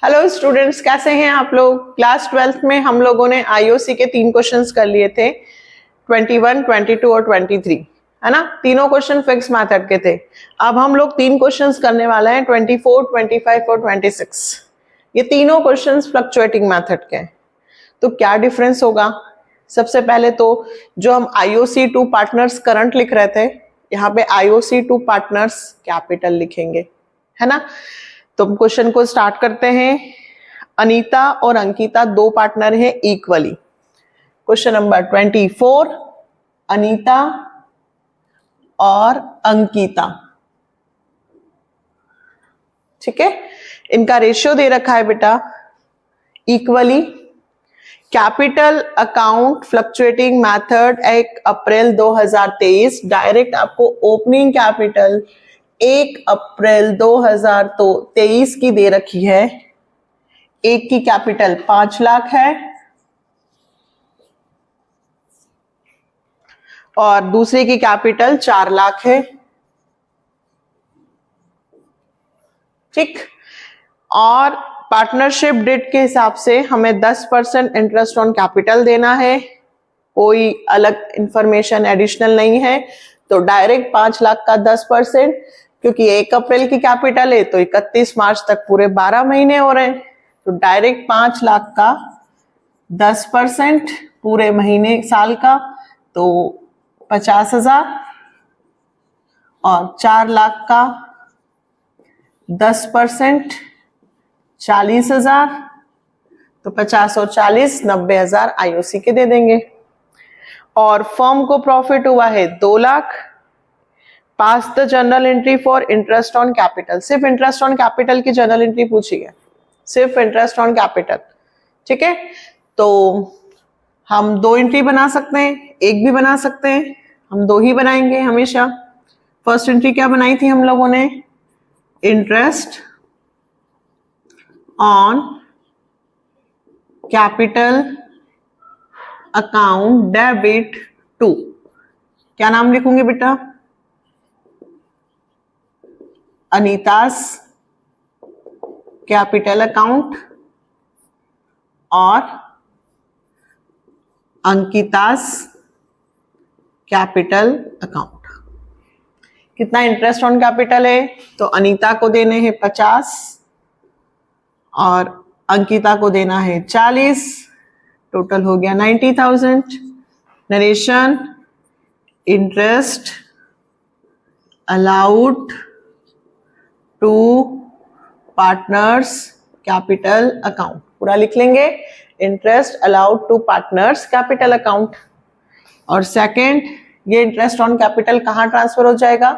Hello students, कैसे हैं आप लोग। क्लास 12th में हम लोगों ने आईओसी के 3 क्वेश्चंस कर लिए थे, 21, 22 और 23, है ना। तीनों क्वेश्चन फिक्स मेथड के थे। अब हम लोग 3 क्वेश्चंस करने वाले हैं, 24, 25 और 26। ये तीनों क्वेश्चंस फ्लक्चुएटिंग मेथड के हैं। तो क्या डिफरेंस होगा? सबसे पहले तो जो हम आईओसी टू पार्टनर्स करंट लिख रहे थे, यहाँ पे आईओसी टू पार्टनर्स कैपिटल लिखेंगे, है ना। तो क्वेश्चन को स्टार्ट करते हैं। अनीता और अंकिता दो पार्टनर हैं इक्वली। क्वेश्चन नंबर 24, अनीता और अंकिता, ठीक है। इनका रेशियो दे रखा है बेटा equally. Capital account fluctuating method 1 अप्रैल 2023। डायरेक्ट आपको ओपनिंग कैपिटल 1 अप्रैल 2023 की दे रखी है। एक की कैपिटल 5 लाख है और दूसरे की कैपिटल 4 लाख है, ठीक। और पार्टनरशिप डेट के हिसाब से हमें 10% इंटरेस्ट ऑन कैपिटल देना है। कोई अलग इंफॉर्मेशन एडिशनल नहीं है। तो डायरेक्ट 5 लाख का 10%, क्योंकि 1 अप्रैल की कैपिटल है तो 31 मार्च तक पूरे 12 महीने हो रहे हैं। तो डायरेक्ट 5 लाख का 10% पूरे महीने साल का तो 50,000 और 4 लाख का 10% 40,000। तो 50 और 40 90,000 आईओसी के दे देंगे। और फर्म को प्रॉफिट हुआ है 2 lakh. Pass the journal entry for interest on capital. सिर्फ इंटरेस्ट ऑन कैपिटल की जर्नल एंट्री पूछी है, सिर्फ इंटरेस्ट ऑन कैपिटल, ठीक है। तो हम 2 एंट्री बना सकते हैं, एक भी बना सकते हैं। हम 2 ही बनाएंगे हमेशा। फर्स्ट एंट्री क्या बनाई थी हम लोगों ने? Interest on capital account debit to, क्या नाम लिखूंगी बेटा? अनीतास कैपिटल अकाउंट और अंकितास कैपिटल अकाउंट। कितना इंटरेस्ट ऑन कैपिटल है? तो अनीता को देने हैं 50 और अंकिता को देना है 40। टोटल हो गया 90,000। Narration, interest allowed to partners capital account, पूरा लिख लेंगे। Interest allowed to partners capital account. और सेकंड, ये इंटरेस्ट ऑन कैपिटल कहां ट्रांसफर हो जाएगा?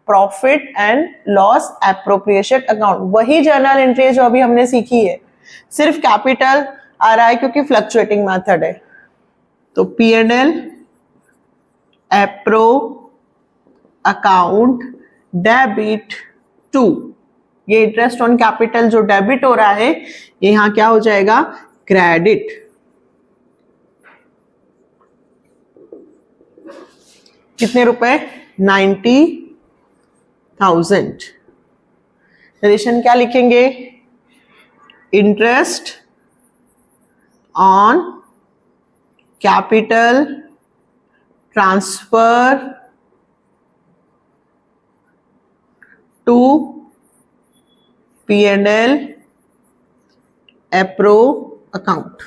Profit and loss appropriation account. वही जर्नल एंट्री जो अभी हमने सीखी है, सिर्फ कैपिटल आ रहा है क्योंकि फ्लक्चुएटिंग मेथड है। तो P&L appro account debit to, ये इंटरेस्ट ऑन कैपिटल जो डेबिट हो रहा है ये यहां क्या हो जाएगा? क्रेडिट। कितने रुपए? 90,000। नरेशन क्या लिखेंगे? Interest on capital transfer to P&L appro account.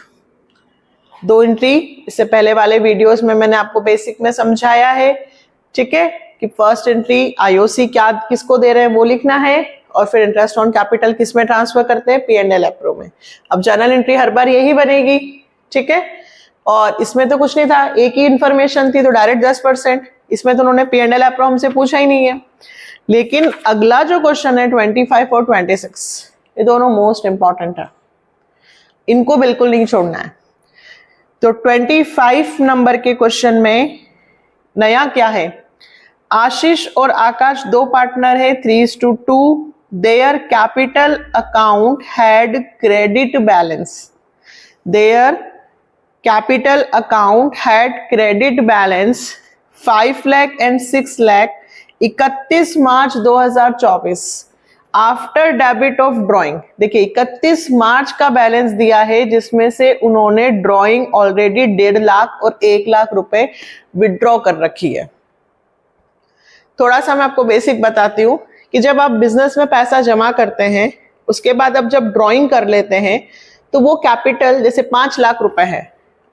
2 entry इससे पहले वाले वीडियोस में मैंने आपको बेसिक में समझाया है, ठीक है, कि फर्स्ट एंट्री आईओसी क्या किसको दे रहे हैं वो लिखना है और फिर इंटरेस्ट ऑन कैपिटल किस में ट्रांसफर करते हैं? P&L एप्रो में। अब जर्नल एंट्री हर बार यही बनेगी, ठीक है। और इसमें तो कुछ नहीं था, एक ही इंफॉर्मेशन थी तो डायरेक्ट 10%। इसमें तो उन्होंने P&L एप्रो हमसे पूछा ही नहीं है। लेकिन अगला जो क्वेश्चन है 25 और 26, ये दोनों मोस्ट इंपॉर्टेंट है, इनको बिल्कुल नहीं छोड़ना है। तो 25 नंबर के क्वेश्चन में नया क्या है? आशीष और आकाश दो पार्टनर है, 3:2। Their capital account had credit balance. Their capital account had credit balance 5 lakh and 6 lakh 31 March 2024। After debit of drawing. देखिए 31 मार्च का बैलेंस दिया है जिसमें से उन्होंने ड्राइंग ऑलरेडी 1.5 लाख और 1 लाख रुपए विड्रॉ कर रखी है। थोड़ा सा मैं आपको बेसिक बताती हूँ कि जब आप बिजनेस में पैसा जमा करते हैं उसके बाद अब जब ड्राइंग कर लेते हैं तो वो कैपिटल जैसे 5 लाख रुपए है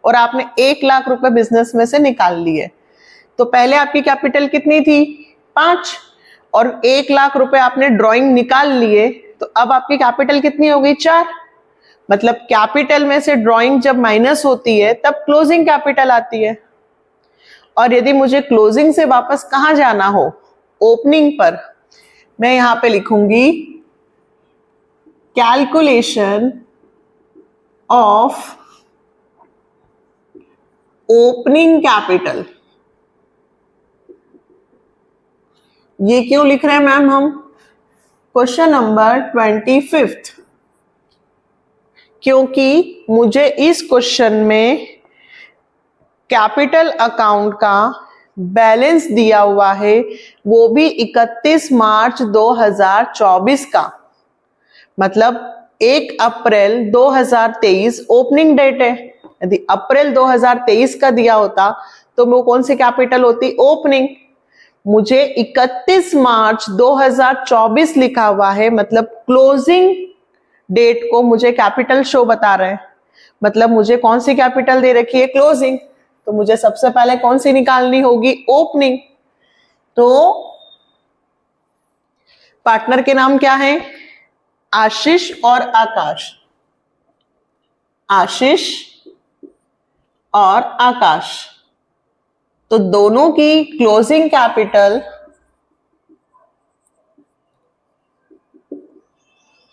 और आपने 1 लाख रुपए बिजनेस में से निकाल लिए, तो पहले आपकी कैपिटल कितनी थी 5 और 1 लाख रुपए आपने ड्राइंग निकाल लिए, तो अब आपकी कैपिटल कितनी हो गई 4। मतलब कैपिटल में से ड्राइंग जब माइनस होती है तब क्लोजिंग कैपिटल आती है। और यदि मुझे क्लोजिंग से वापस कहां जाना हो ओपनिंग पर, मैं यहां पे लिखूंगी कैलकुलेशन ऑफ ओपनिंग कैपिटल। ये क्यों लिख रहे हैं मैम हम? क्वेश्चन नंबर 25, क्योंकि मुझे इस क्वेश्चन में कैपिटल अकाउंट का बैलेंस दिया हुआ है, वो भी 31 मार्च 2024 का, मतलब 1 अप्रैल 2023 ओपनिंग डेट है। यदि अप्रैल 2023 का दिया होता तो वो कौन सी कैपिटल होती? ओपनिंग। मुझे 31 मार्च 2024 लिखा हुआ है, मतलब क्लोजिंग डेट को मुझे कैपिटल शो बता रहे हैं, मतलब मुझे कौन सी कैपिटल दे रखी है? क्लोजिंग। तो मुझे सबसे पहले कौन सी निकालनी होगी? ओपनिंग। तो पार्टनर के नाम क्या है? आशीष और आकाश। आशीष और आकाश, तो दोनों की क्लोजिंग कैपिटल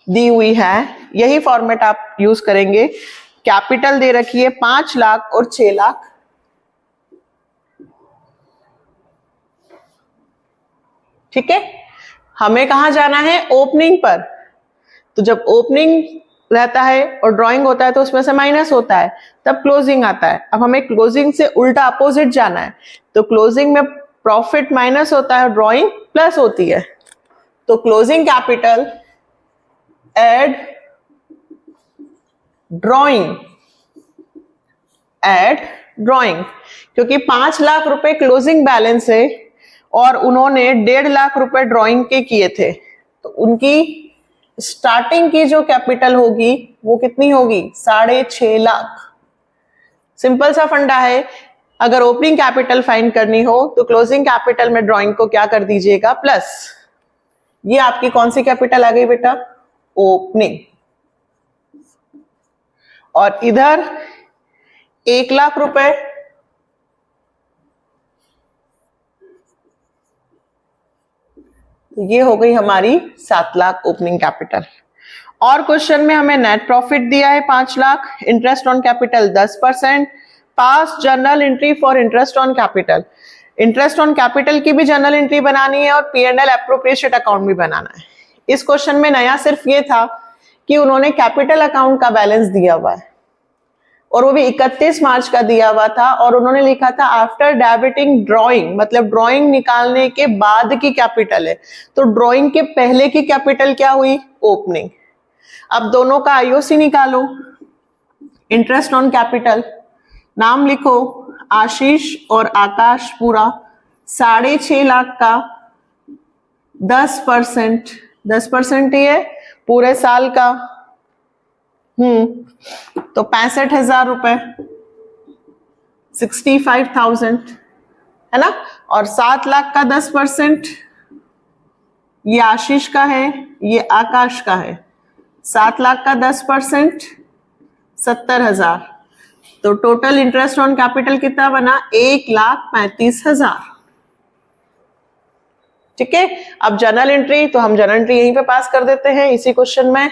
दी हुई है। यही फॉर्मेट आप यूज करेंगे। कैपिटल दे रखी है 5 लाख और 6 लाख। ठीक है, हमें कहां जाना है? ओपनिंग पर। तो जब ओपनिंग रहता है और ड्राइंग होता है तो उसमें से माइनस होता है, तब क्लोजिंग आता है। अब हमें क्लोजिंग से उल्टा अपोजिट जाना है, तो क्लोजिंग में प्रॉफिट माइनस होता है और ड्राइंग प्लस होती है। तो closing capital add drawing, add drawing, क्योंकि 5 लाख रुपए क्लोजिंग बैलेंस है और उन्होंने 1.5 लाख रुपए ड्राइंग के किए थे, तो उनकी स्टार्टिंग की जो कैपिटल होगी वो कितनी होगी? 6.5 लाख। सिंपल सा फंडा है, अगर ओपनिंग कैपिटल फाइंड करनी हो तो क्लोजिंग कैपिटल में ड्राइंग को क्या कर दीजिएगा? प्लस। ये आपकी कौन सी कैपिटल आ गई बेटा? ओपनिंग। और इधर 1 लाख रुपए, ये हो गई हमारी 7 लाख ओपनिंग कैपिटल। और क्वेश्चन में हमें नेट प्रॉफिट दिया है 5 lakh, interest on capital 10%, pass journal entry for interest on capital. Interest on capital की भी जर्नल एंट्री बनानी है और P&L एप्रोप्रिएशन अकाउंट भी बनाना है। इस क्वेश्चन में नया सिर्फ ये था कि उन्होंने कैपिटल अकाउंट का बैलेंस दिया हुआ है और वो भी 31 मार्च का दिया हुआ था, और उन्होंने लिखा था आफ्टर डेबिटिंग ड्राइंग, मतलब ड्राइंग निकालने के बाद की कैपिटल है। तो ड्राइंग के पहले की कैपिटल क्या हुई? ओपनिंग। अब दोनों का आईओसी निकालो। इंटरेस्ट ऑन कैपिटल, नाम लिखो आशीष और आकाश, पूरा 6.5 लाख का 10%, 10% ही है पूरे साल का, तो 65,000 रुपए, 65,000 है ना। और 7 लाख का 10%, ये आशीष का है, ये आकाश का है। 7 लाख का 10%, 70,000। तो टोटल इंटरेस्ट ऑन कैपिटल कितना बना? 1,35,000। ठीक है, अब जर्नल एंट्री, तो हम जर्नल एंट्री यहीं पे पास कर देते हैं इसी क्वेश्चन में।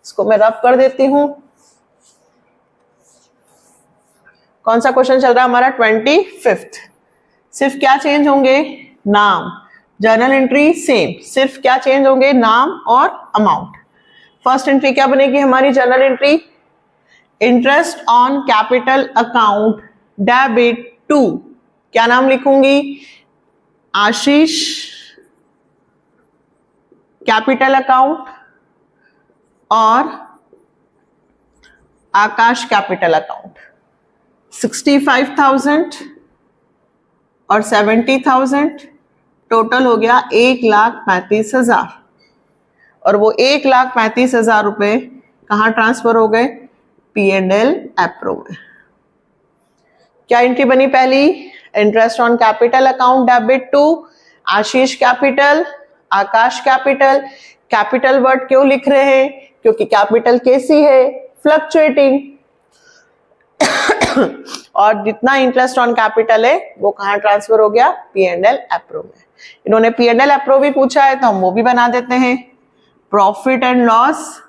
इसको मैं रब कर देती हूं। कौन सा क्वेश्चन चल रहा है हमारा? 25। सिर्फ क्या चेंज होंगे? नाम। जर्नल एंट्री सेम, सिर्फ क्या चेंज होंगे? नाम और अमाउंट। फर्स्ट एंट्री क्या बनेगी हमारी journal entry? Interest on capital account debit to, क्या नाम लिखूंगी? आशीष कैपिटल अकाउंट और आकाश कैपिटल अकाउंट। 65,000 और 70,000 टोटल हो गया 1,35,000 और वो 1,35,000 रुपए कहां ट्रांसफर हो गए? P&L एप्रो में। क्या एंट्री बनी पहली? Interest on capital account debit to Ashish capital, Akash capital. Capital word क्यों लिख रहे हैं? क्योंकि कैपिटल कैसी है? फ्लक्चुएटिंग। और जितना इंटरेस्ट ऑन कैपिटल है वो कहां ट्रांसफर हो गया? P&L एप्रो में। इन्होंने P&L एप्रो भी पूछा है तो हम वो भी बना देते हैं। Profit and loss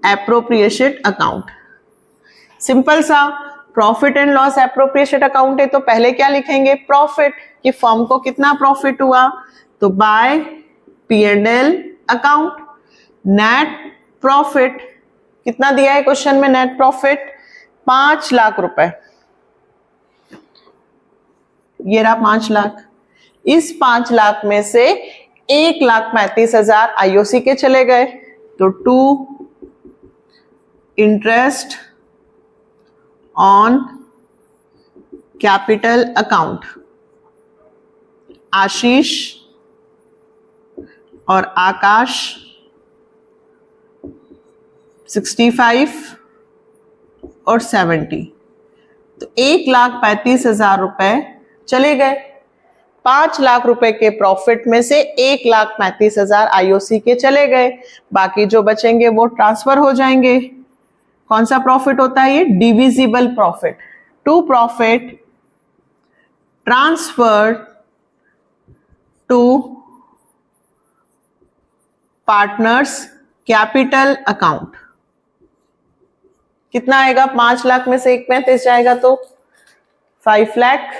appropriation account. Simple सा profit and loss appropriation account है तो पहले क्या लिखेंगे? प्रॉफिट, कि फर्म को कितना प्रॉफिट हुआ, तो bye P&L account. Net profit कितना दिया है क्वेश्चन में? नेट प्रॉफिट 5 लाख रुपए। ये रहा 5 लाख। इस 5 लाख में से 1,35,000 आईओसी के चले गए तो to interest on capital account Ashish और आकाश 65 और 70, तो 1,35,000 रुपए चले गए। 5 लाख रुपए के प्रॉफिट में से 1,35,000 आईओसी के चले गए, बाकी जो बचेंगे वो ट्रांसफर हो जाएंगे। कौन सा प्रॉफिट होता है ये? Divisible profit. To profit transfer to partners capital account. कितना आएगा? 5 लाख में से 1,35,000 जाएगा तो 5 लाख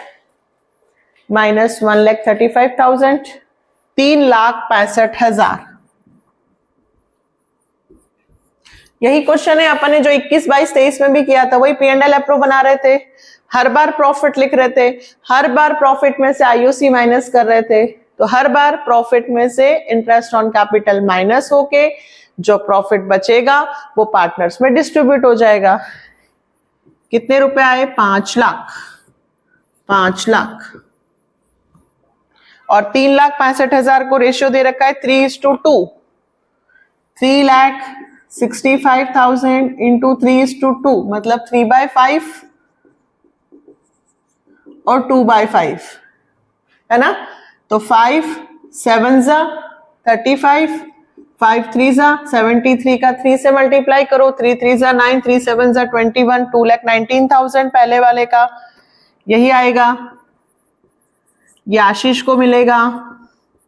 माइनस 1,35,000, 3,65,000। यही क्वेश्चन है अपन ने जो 21, 22, 23 में भी किया था, वही P&L अप्रूव बना रहे थे। हर बार प्रॉफिट लिख रहे थे, हर बार प्रॉफिट में से आईओसी माइनस कर रहे थे, तो हर बार प्रॉफिट में से इंटरेस्ट ऑन कैपिटल माइनस होके जो प्रॉफिट बचेगा वो पार्टनर्स में डिस्ट्रीब्यूट हो जाएगा। कितने रुपए आए? 5 लाख। 5 लाख और 3,65,000 को रेशियो दे रखा है 3:2। 3,65,000 इंटू 3:2 मतलब 3/5 और 2/5 है ना। तो 5 7 जा 35, 5 3 जा 73 का 3 से मल्टीप्लाई करो, 3 3 जा 9, 3 7 जा 21, 2,19,000 पहले वाले का यही आएगा। ये आशीष को मिलेगा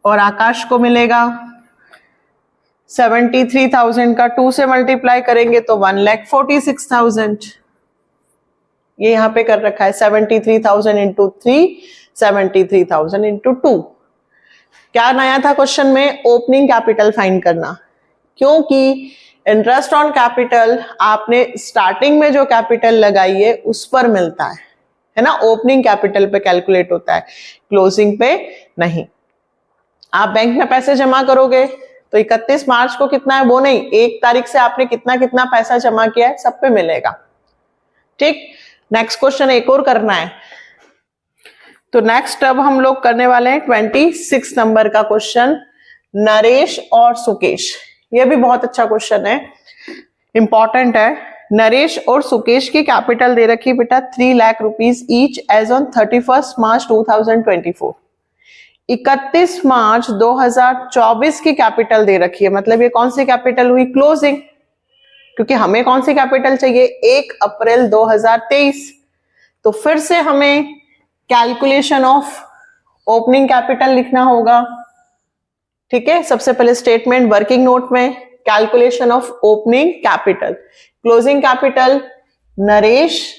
और आकाश को मिलेगा। 73,000 का 2 से मल्टीप्लाई करेंगे तो 1,46,000। ये यहां पे कर रखा है 73,000 इंटू 3, 73,000 इंटू 2। क्या नया था क्वेश्चन में? ओपनिंग कैपिटल फाइंड करना, क्योंकि इंटरेस्ट ऑन कैपिटल आपने स्टार्टिंग में जो कैपिटल लगाई है उस पर मिलता है ना। ओपनिंग कैपिटल पे कैलकुलेट होता है, क्लोजिंग पे नहीं। आप बैंक में पैसे जमा करोगे तो 31 मार्च को कितना है वो नहीं, 1 तारीख से आपने कितना कितना पैसा जमा किया है सब पे मिलेगा। ठीक, नेक्स्ट क्वेश्चन एक और करना है। तो नेक्स्ट अब हम लोग करने वाले हैं 26 नंबर का क्वेश्चन, नरेश और सुकेश। ये भी बहुत अच्छा क्वेश्चन है, इंपॉर्टेंट है। नरेश और सुकेश की कैपिटल दे रखी बेटा 3 lakh rupees each as on 31 March 2024। 31 March 2024 की कैपिटल दे रखी है, मतलब ये कौन सी कैपिटल हुई? क्लोजिंग। क्योंकि हमें कौन सी कैपिटल चाहिए? 1 अप्रैल 2023। तो फिर से हमें कैलकुलेशन ऑफ ओपनिंग कैपिटल लिखना होगा। ठीक है, सबसे पहले स्टेटमेंट वर्किंग नोट में calculation of opening capital. Closing capital Naresh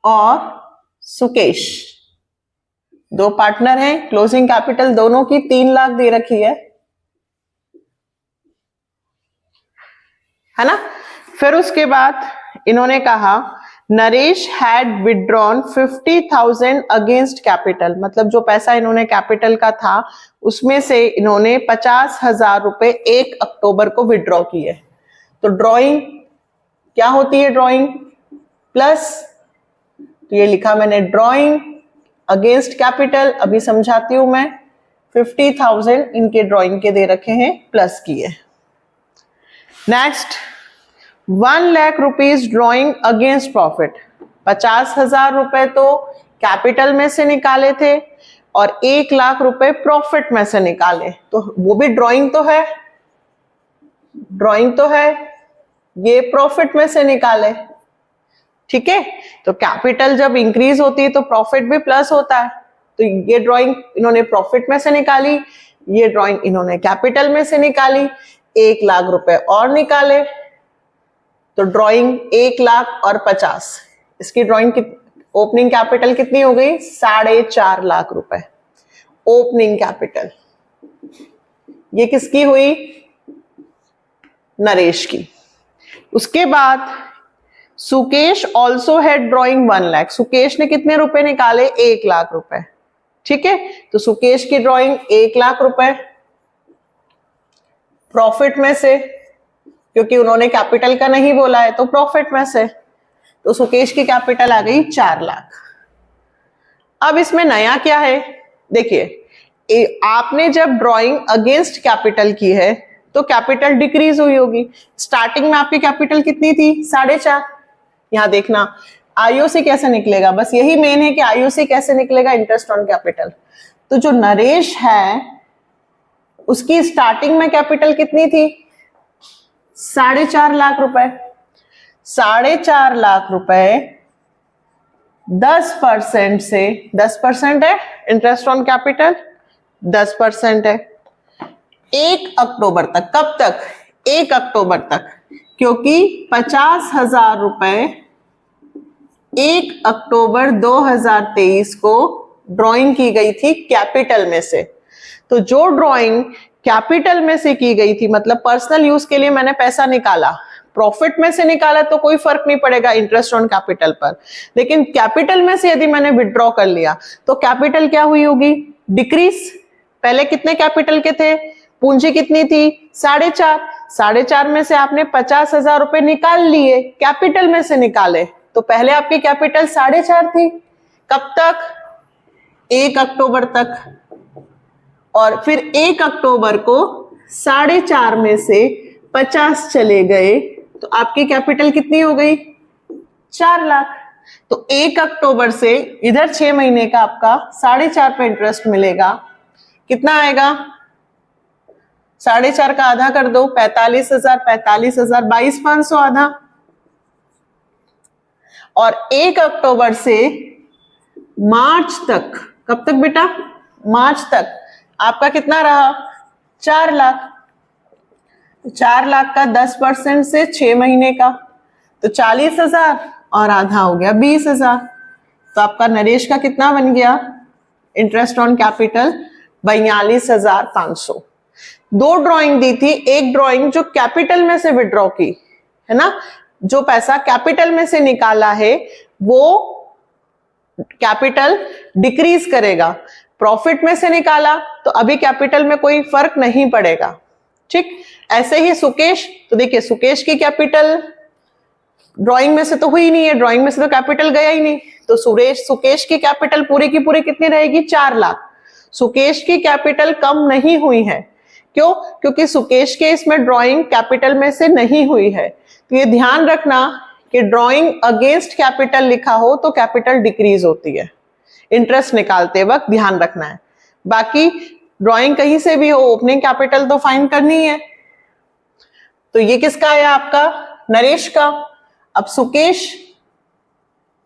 और सुकेश, 2 पार्टनर हैं। क्लोजिंग कैपिटल दोनों की 3 लाख दे रखी है ना। फिर उसके बाद इन्होंने कहा Naresh had withdrawn 50,000 against capital, मतलब जो पैसा इन्होंने कैपिटल का था उसमें से इन्होंने 50,000 रुपए 1 अक्टूबर को विड्रॉ किए। तो ड्रॉइंग क्या होती है? ड्रॉइंग प्लस, तो ये लिखा मैंने ड्रॉइंग अगेंस्ट कैपिटल। अभी समझाती हूं मैं। 50,000 इनके ड्रॉइंग के दे रखे हैं, प्लस किए। Next 1 lakh rupees drawing against profit. 50,000 रुपए तो कैपिटल में से निकाले थे और 1 लाख रुपए प्रॉफिट में से निकाले, तो वो भी ड्रॉइंग तो है, ड्रॉइंग तो है, ये प्रॉफिट में से निकाले। ठीक है, तो कैपिटल जब इंक्रीज होती है तो प्रॉफिट भी प्लस होता है। तो ये ड्रॉइंग इन्होंने प्रॉफिट में से निकाली, ये ड्रॉइंग इन्होंने कैपिटल में से निकाली, 1 लाख रुपए और निकाले। तो ड्रॉइंग 1 लाख और 50, इसकी ड्रॉइंग ओपनिंग कैपिटल कितनी हो गई? 4.5 लाख रुपए ओपनिंग कैपिटल। ये किसकी हुई? नरेश की। उसके बाद Sukesh also had drawing 1 lakh. Sukesh ने कितने रुपए निकाले? 1 लाख रुपए। ठीक है, तो सुकेश की ड्रॉइंग 1 लाख रुपए प्रॉफिट में से, क्योंकि उन्होंने कैपिटल का नहीं बोला है तो प्रॉफिट में से, तो सुकेश की कैपिटल आ गई 4 लाख। अब इसमें नया क्या है? देखिए, आपने जब ड्रॉइंग अगेंस्ट कैपिटल की है तो कैपिटल डिक्रीज हुई होगी। स्टार्टिंग में आपकी कैपिटल कितनी थी? 4.5। यहां देखना आईओसी कैसे निकलेगा, बस यही मेन है कि आईओसी कैसे निकलेगा, इंटरेस्ट ऑन कैपिटल। तो जो नरेश है उसकी स्टार्टिंग में कैपिटल कितनी थी? 4.5 लाख रुपए। 4.5 लाख रुपए 10% से, 10% है इंटरेस्ट ऑन कैपिटल, 10% है 1 अक्टूबर तक। कब तक? 1 अक्टूबर तक, क्योंकि 50,000 रुपए 1 अक्टूबर 2023 को ड्राइंग की गई थी कैपिटल में से। तो जो ड्राइंग कैपिटल में से की गई थी, मतलब पर्सनल यूज के लिए मैंने पैसा निकाला, प्रॉफिट में से निकाला तो कोई फर्क नहीं पड़ेगा इंटरेस्ट ऑन कैपिटल पर, लेकिन कैपिटल में से यदि मैंने विड्रॉ कर लिया तो कैपिटल क्या हुई होगी? डिक्रीज। पहले कितने कैपिटल के थे? पूंजी कितनी थी? 4.5। 4.5 में से आपने 50,000 रुपए निकाल लिए, कैपिटल में से निकाले, तो पहले आपकी कैपिटल 4.5 थी। कब तक? 1 अक्टूबर तक। और फिर 1 अक्टूबर को 4.5 में से 50 चले गए तो आपकी कैपिटल कितनी हो गई? 4 लाख। तो 1 अक्टूबर से इधर 6 महीने का आपका 4.5 पे इंटरेस्ट मिलेगा। कितना आएगा? 4.5 का आधा कर दो, 45,000, 45,000, 22,500 आधा। और 1 अक्टूबर से मार्च तक, कब तक बेटा? मार्च तक आपका कितना रहा? 4 लाख। 4 लाख का 10% से 6 महीने का तो 40,000 और आधा हो गया 20,000। तो आपका नरेश का कितना बन गया इंटरेस्ट ऑन कैपिटल? 42,500। 2 ड्राइंग दी थी, एक ड्राइंग जो कैपिटल में से विड्रॉ की है ना, जो पैसा कैपिटल में से निकाला है वो कैपिटल डिक्रीज करेगा, प्रॉफिट में से निकाला तो अभी कैपिटल में कोई फर्क नहीं पड़ेगा। ठीक, ऐसे ही सुकेश, तो देखिए सुकेश की कैपिटल ड्राइंग में से तो हुई नहीं है, ड्राइंग में से तो कैपिटल गया ही नहीं, तो सुकेश की कैपिटल पूरी की पूरी कितनी रहेगी? 4 लाख। सुकेश की कैपिटल कम नहीं हुई है, क्यों? क्योंकि सुकेश के इसमें ड्राइंग कैपिटल में से नहीं हुई है। तो ये ध्यान रखना कि ड्राइंग अगेंस्ट कैपिटल लिखा हो तो कैपिटल डिक्रीज होती है, इंटरेस्ट निकालते वक्त ध्यान रखना है। बाकी ड्राइंग कहीं से भी हो, ओपनिंग कैपिटल तो फाइंड करनी है। तो ये किसका है? आपका नरेश का। अब सुकेश,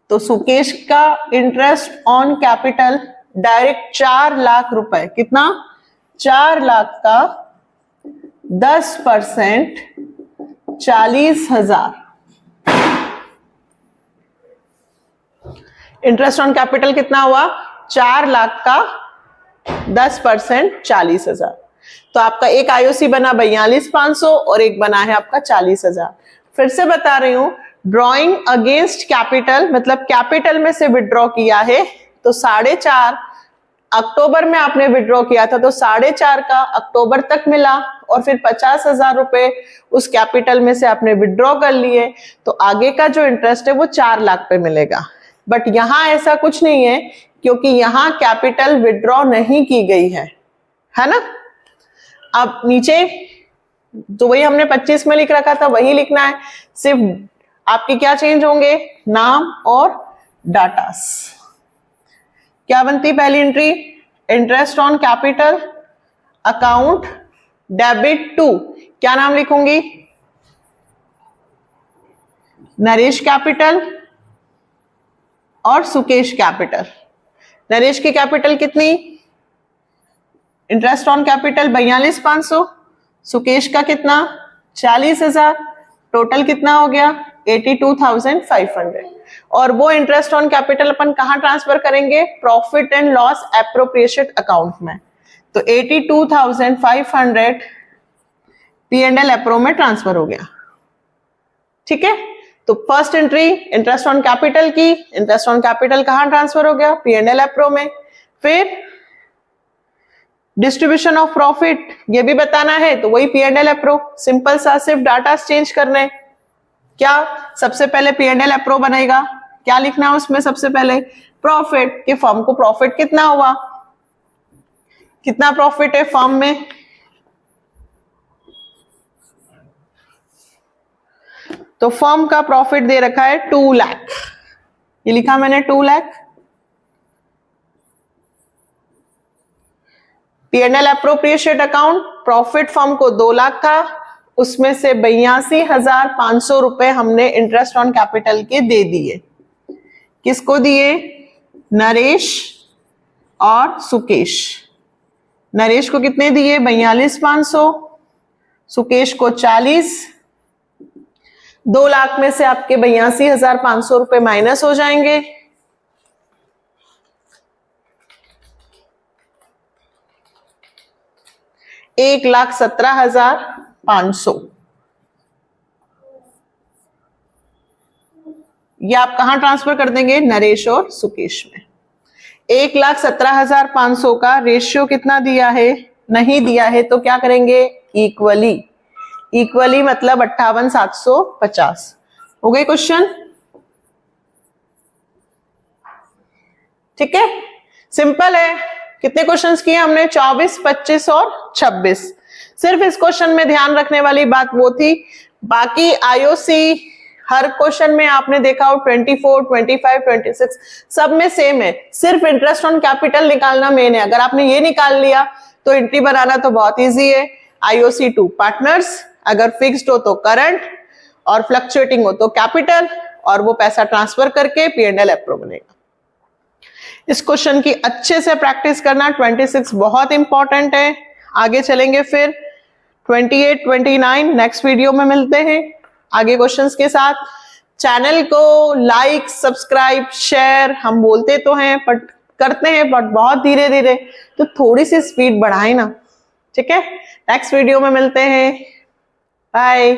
तो सुकेश का interest on capital direct 4 lakh रुपए, कितना? 4 लाख का 10% 40,000। इंटरेस्ट ऑन कैपिटल कितना हुआ? 4 लाख का 10% 40,000। तो आपका एक आईओसी बना 42,500 और एक बना है आपका 40,000। फिर से बता रही हूं, ड्रॉइंग अगेंस्ट कैपिटल, मतलब कैपिटल में से विड्रॉ किया है, तो 4.5 अक्टूबर में आपने विड्रॉ किया था, तो 4.5 का अक्टूबर तक मिला, और फिर 50,000 रुपए उस कैपिटल में से आपने विड्रॉ कर लिए, तो आगे का जो इंटरेस्ट है वो 4 लाख पे मिलेगा। बट यहां ऐसा कुछ नहीं है, क्योंकि यहां कैपिटल विड्रॉ नहीं की गई है ना। अब नीचे तो वही हमने 25 में लिख रखा था वही लिखना है, सिर्फ आपके क्या चेंज होंगे, नाम और डाटास। क्या बनती पहली entry, interest on capital account debit to, क्या नाम लिखूंगी, नरेश कैपिटल और सुकेश कैपिटल। नरेश की कैपिटल कितनी, इंटरेस्ट ऑन कैपिटल 42,500, सुकेश का कितना 40,000, टोटल कितना हो गया 82,500। और वो इंटरेस्ट ऑन कैपिटल अपन कहां ट्रांसफर करेंगे, profit and loss appropriation account में। तो 82,500 P&L एप्रो में ट्रांसफर हो गया। ठीक है, तो first entry interest on capital की, इंटरेस्ट ऑन कैपिटल कहां ट्रांसफर हो गया, P&L एप्रो में। फिर डिस्ट्रीब्यूशन ऑफ प्रॉफिट ये भी बताना है, तो वही P&L एप्रो, सिंपल सा सिर्फ डाटा चेंज करने। क्या सबसे पहले P&L एप्रो बनेगा, क्या लिखना है उसमें, सबसे पहले प्रॉफिट, कि फर्म को प्रॉफिट कितना हुआ, कितना प्रॉफिट है फर्म में, तो फर्म का प्रॉफिट दे रखा है 2 लाख, ये लिखा मैंने 2 lakh. P&L appropriation account, profit firm को 2 लाख था, उसमें से 82,500 रुपए हमने इंटरेस्ट ऑन कैपिटल के दे दिए। किसको दिए, नरेश और सुकेश। नरेश को कितने दिए 42,500, सुकेश को 40, 2 लाख में से आपके 82,500 रुपए माइनस हो जाएंगे, 1,17,500। ये आप कहां ट्रांसफर कर देंगे, नरेश और सुकेश में। 1,17,500 का रेशियो कितना दिया है, नहीं दिया है, तो क्या करेंगे, इक्वली। इक्वली मतलब 58,750 हो गई क्वेश्चन। ठीक है, सिंपल है। कितने क्वेश्चंस किए हमने, 24, 25 और 26। सिर्फ इस क्वेश्चन में ध्यान रखने वाली बात वो थी, बाकी आईओसी हर क्वेश्चन में आपने देखा हो 24, 25, 26 सब में सेम है, सिर्फ इंटरेस्ट ऑन कैपिटल निकालना मेन है। अगर आपने ये निकाल लिया तो एंट्री बनाना तो बहुत इजी है। आईओसी टू पार्टनर्स, अगर फिक्स्ड हो तो करंट और फ्लक्चुएटिंग हो तो कैपिटल, और वो पैसा ट्रांसफर करके P&L एप्रो बनेगा। इस क्वेश्चन की अच्छे से प्रैक्टिस करना, 26 बहुत इंपॉर्टेंट है। आगे चलेंगे फिर 28, 29 नेक्स्ट वीडियो में मिलते हैं आगे क्वेश्चंस के साथ। चैनल को लाइक, सब्सक्राइब, शेयर हम बोलते तो हैं बट करते हैं बट बहुत धीरे धीरे, तो थोड़ी सी स्पीड बढ़ाए ना। ठीक है, नेक्स्ट वीडियो में मिलते हैं, बाय।